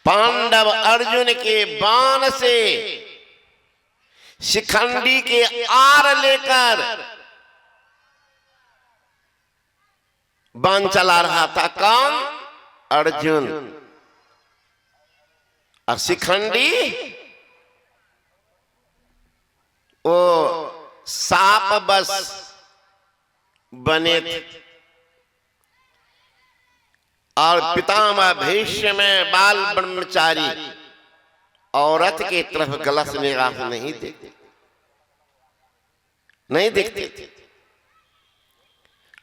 पांडव अर्जुन के बाण से शिखंडी के आर लेकर बाण चला रहा था। कौन? अर्जुन। और शिखंडी वो सांप बस बने थे। और पितामह भीष्म में बाल ब्रह्मचारी औरत के तरफ गलत निगाह नहीं देखते थे।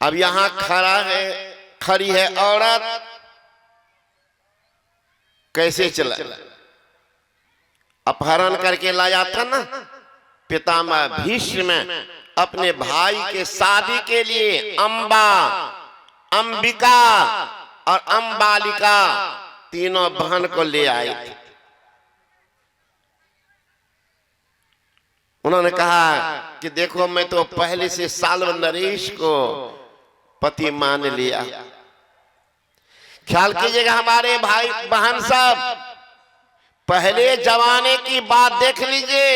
अब यहां खड़ी है औरत, कैसे चला? अपहरण करके लाया था ना पितामह भीष्म अपने भाई के शादी के लिए अंबा, अंबिका और अंबालिका तीनों बहन को ले आए थे। उन्होंने कहा कि देखो मैं तो पहले से साल्व नरेश को पति मान लिया। ख्याल कीजिएगा हमारे भाई बहन सब, पहले जमाने की बात देख लीजिए।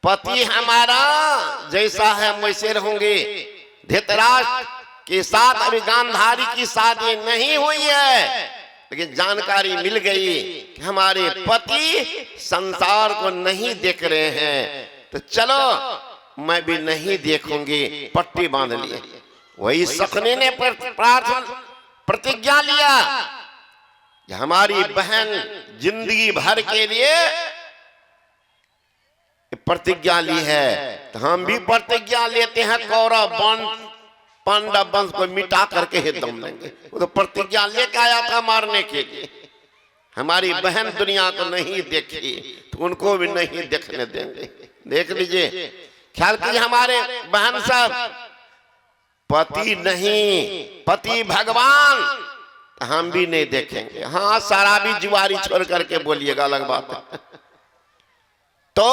पति हमारा जैसा है वैसे रहेंगे। धृतराष्ट्र के साथ अभी गांधारी की शादी नहीं हुई है, लेकिन जानकारी मिल गई कि हमारे पति संसार को नहीं देख रहे हैं, तो चलो मैं भी नहीं देखूंगी, पट्टी बांध ली। वही शकुनी ने प्रतिज्ञा लिया कि हमारी बहन जिंदगी भर के लिए प्रतिज्ञा ली है, तो हम भी प्रतिज्ञा लेते हैं कौरव पांडव वंश को मिटा करके ही दम लेंगे। वो तो प्रतिज्ञा लेके आया था मारने के लिए। हमारी बहन दुनिया को नहीं देखी तो उनको भी नहीं देखने देंगे। देख लीजिए, ख्याल कीजिए हमारे बहन सब, पति नहीं, पति भगवान, हम भी नहीं देखेंगे। हाँ, सारा भी जुआरी छोड़ करके बोलिएगा, अलग बात है। तो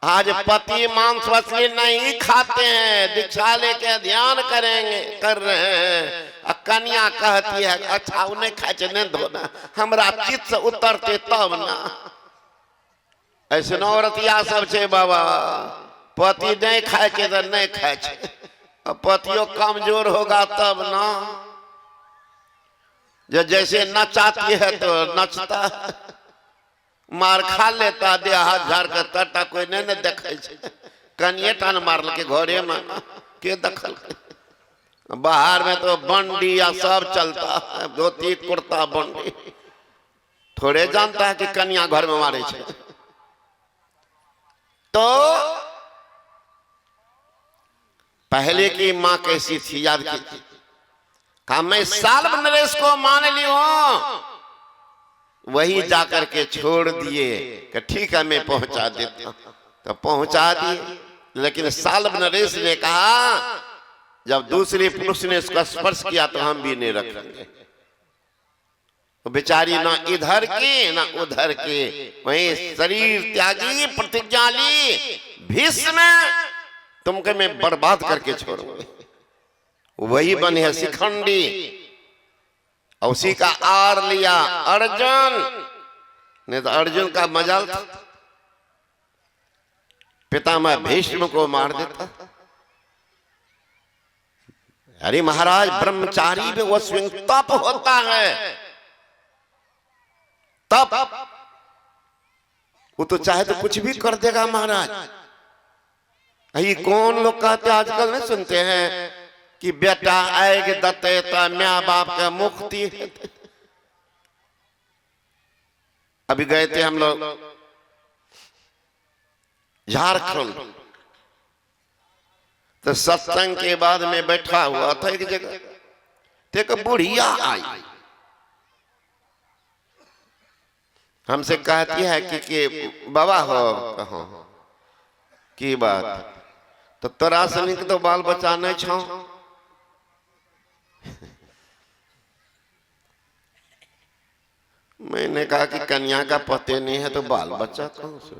आज पति मांस मछली नहीं खाते हैं, दीक्षा लेके ध्यान कर रहे हैं। कन्या कहती है अच्छा उन्हें खाने दो ना, हमरा चित्त से उतरते तब ना। ऐसे नौरतिया सब छे बाबा, पति नहीं खाए के तो नहीं खाए छे, पतियों कमजोर होगा तब ना। जैसे नचाती है तो नचता, मार खा लेता, दे हाथ झाड़ कर तटा, कोई नहीं देखे। कनिए टान मार के घरे में के दखल। बाहर में तो बंडी या सब चलता है, धोती कुर्ता बंडी, थोड़े जानता है कि कन्या घर में मारे छे। तो पहले की माँ कैसी थी याद कीजिए। कहा मैं साल्व नरेश को मान ली हूं, वही जाकर के छोड़ दिए कि ठीक है मैं पहुंचा देता हूं, तो पहुंचा दिए। लेकिन साल्व नरेश ने कहा जब दूसरे पुरुष ने इसका स्पर्श किया तो हम भी नहीं रखेंगे। तो बेचारी ना इधर की ना उधर के, वही शरीर त्यागी प्रतिज्ञा ली, भीष्म तुमको मैं बर्बाद करके छोड़ूंगी। वही बने है शिखंडी, और उसी का आर लिया अर्जुन। नहीं तो अर्जुन का मजाल था, पितामह भीष्म को मार देता। अरे महाराज, ब्रह्मचारी में वो स्वयं तप होता है, तप। वो तो चाहे तो कुछ भी कर देगा महाराज। ये कौन लोग कहते आजकल नहीं सुनते हैं कि बेटा आएगे दत्ते तो माँ बाप का मुक्ति है। अभी गए थे हम लोग झारखंड, तो सत्संग के बाद में बैठा हुआ था एक जगह, तो एक बुढ़िया आई, हमसे कहती है कि बाबा हो कहो की बात, तो तोरा सनिक तो बाल बच्चा नहीं छो। मैंने कहा कि कन्या का पते नहीं है तो बाल बच्चा कहां से?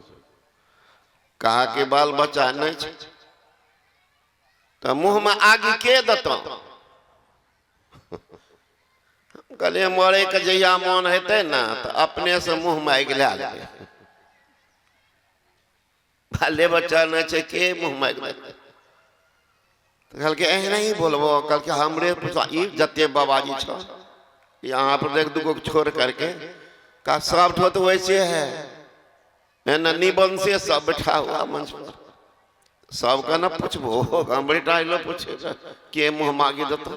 कहा कि बाल बच्चा नहीं छे, तो मुंह में आगे के दतो। कले मरे के जहिया मन हेते ना तो अपने से मुंह मांग ला ले बाले बच्चा न छे के मुंह मांग ले तो कल के एहना ही बोलबो कल के हमरे पूछा ई जते बाबाजी छ यहाँ पर एक दुगो छोड़ करके का सब ठो तो वैसे है ना निबंध से सब बैठा हुआ मंच पर सबका न पूछबो हमरे डायलो पूछे के मुंह मांगी देता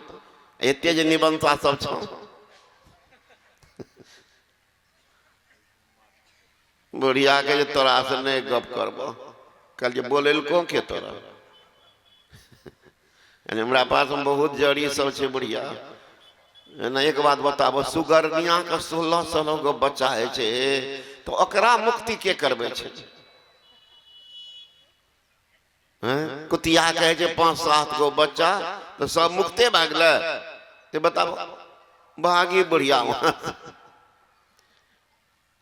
एते जे निबंधता सब छ बुढ़िया के जो तोरा से नहीं गप करबो कल जे बोलेल को के तोरा हमरा पास में बहुत जड़ी सब छे बुढ़िया ना एक बात बताबो सुगरनिया का 16 साल गो बच्चा है छे तो ओकरा मुक्ति के करबे छे हैं कुतिया कहे छे 5-7 गो बच्चा तो सब मुक्ते भागले ते बताबो भागी बुढ़िया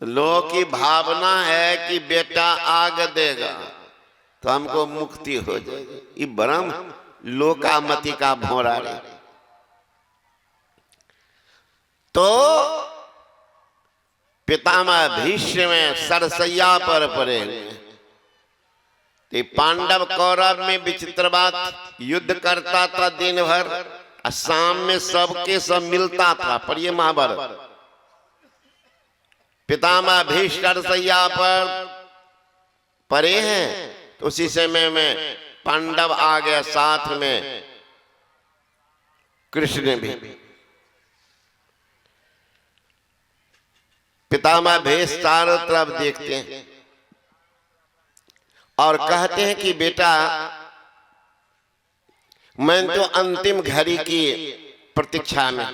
लोग की भावना है कि बेटा आग देगा तो हमको मुक्ति हो जाएगी ये ब्रह्म लोकामति का भोरा रे तो पितामह भीष्म में सरसैया पर पड़े हुए पांडव कौरव में विचित्र बात युद्ध करता था दिन भर और शाम में सबके सब मिलता था पर ये महाभारत पितामह भीष्म सरसैया पर पड़े हैं तो उसी समय में पांडव आ गए साथ में कृष्ण भी पितामह भीष्म चारों तरफ देखते हैं और कहते हैं कि बेटा मैं तो अंतिम घड़ी की प्रतीक्षा में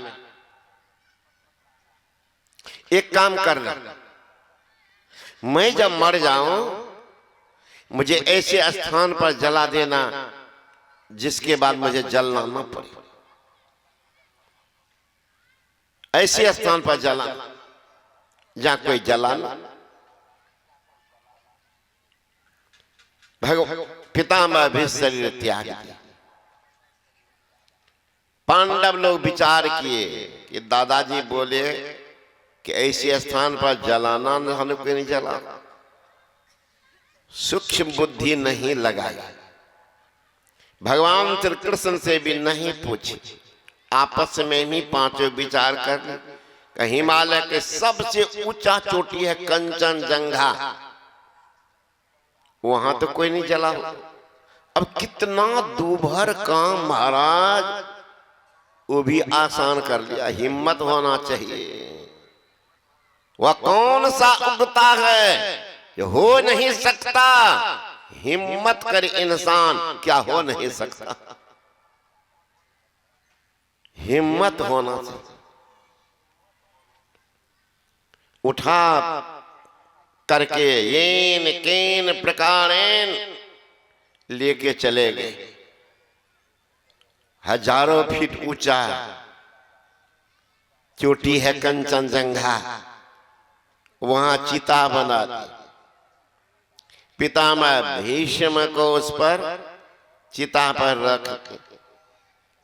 एक काम करना मैं जब मर जाऊं मुझे ऐसे स्थान पर जला देना जिसके बाद मुझे जलना न पड़े ऐसे स्थान पर जला जहां कोई जला ना पितामह भी शरीर त्याग किया पांडव लोग विचार किए कि दादाजी बोले कि ऐसे स्थान पर जलाना हम कोई नहीं जला सूक्ष्म बुद्धि नहीं लगाई भगवान श्री कृष्ण से भी नहीं पूछी आपस में ही पांचों विचार कर हिमालय के सबसे ऊंचा चोटी है कंचनजंगा वहां तो कोई नहीं जला अब कितना दूभर काम महाराज वो भी आसान कर लिया हिम्मत होना चाहिए वह कौन सा उगता है जो हो नहीं सकता हिम्मत कर इंसान क्या हो नहीं सकता हिम्मत होना चाहिए उठा करके येन केन प्रकारेण लेके चले गए हजारों फीट ऊंचा चोटी है कंचनजंगा वहां चिता बना दी पितामह भीष्म को उस पर चिता पर रख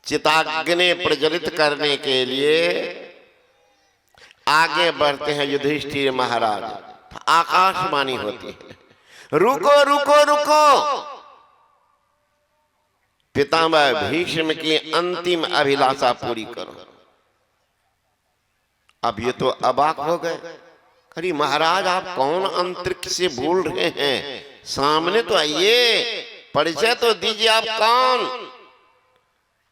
चिताग्नि प्रज्वलित करने के लिए आगे बढ़ते हैं युधिष्ठिर महाराज आकाशवाणी होती है रुको रुको रुको पितामह भीष्म की अंतिम अभिलाषा पूरी करो अब ये तो अबाक हो गए अरे महाराज आप कौन अंतरिक्ष से बोल रहे हैं सामने तो आइए परिचय तो दीजिए आप कौन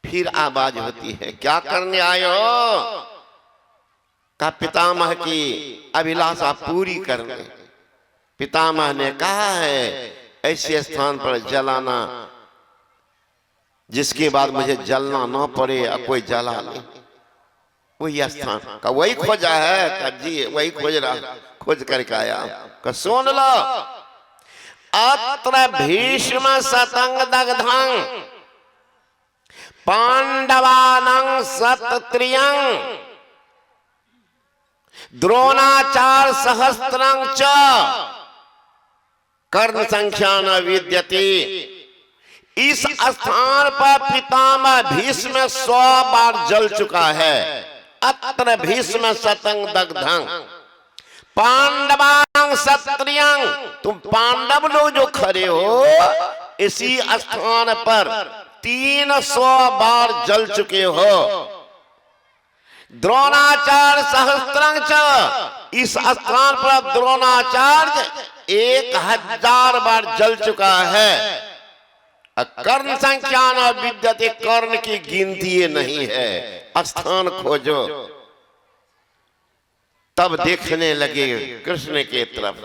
फिर आवाज होती है क्या करने आए हो का पितामह की अभिलाषा पूरी करने पितामह ने कहा है ऐसे स्थान पर जलाना जिसके बाद मुझे जलना न पड़े या कोई जला ले वही स्थान का वही खोजा है का जी वही खोज रहा खोज करके आया का सुन लो अत्र भीष्म सतंग दग्धं पांडवानां सतत्रियं द्रोणाचार्य सहस्त्रं च कर्ण संख्या न विद्यते इस स्थान पर पितामह भीष्म 100 बार जल चुका है अत्र भीष्म शतं दग्धं पांडवां क्षत्रियं। तुम पांडव लोग जो खड़े हो इसी स्थान पर 300 बार जल चुके हो। द्रोणाचार्य सहस्त्रं च, इस स्थान पर द्रोणाचार्य 1000 बार जल चुका है। कर्ण संख्या न विद्यते, कर्ण की गिनती नहीं है। स्थान खोजो। तब देखने लगे कृष्ण के तरफ,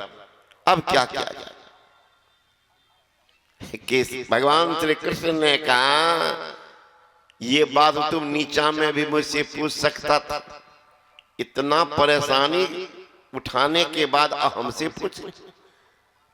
अब क्या किया जाए। कि भगवान श्री कृष्ण ने कहा ये बात तुम नीचा में भी मुझसे पूछ सकता था, इतना परेशानी उठाने के बाद हमसे पूछ।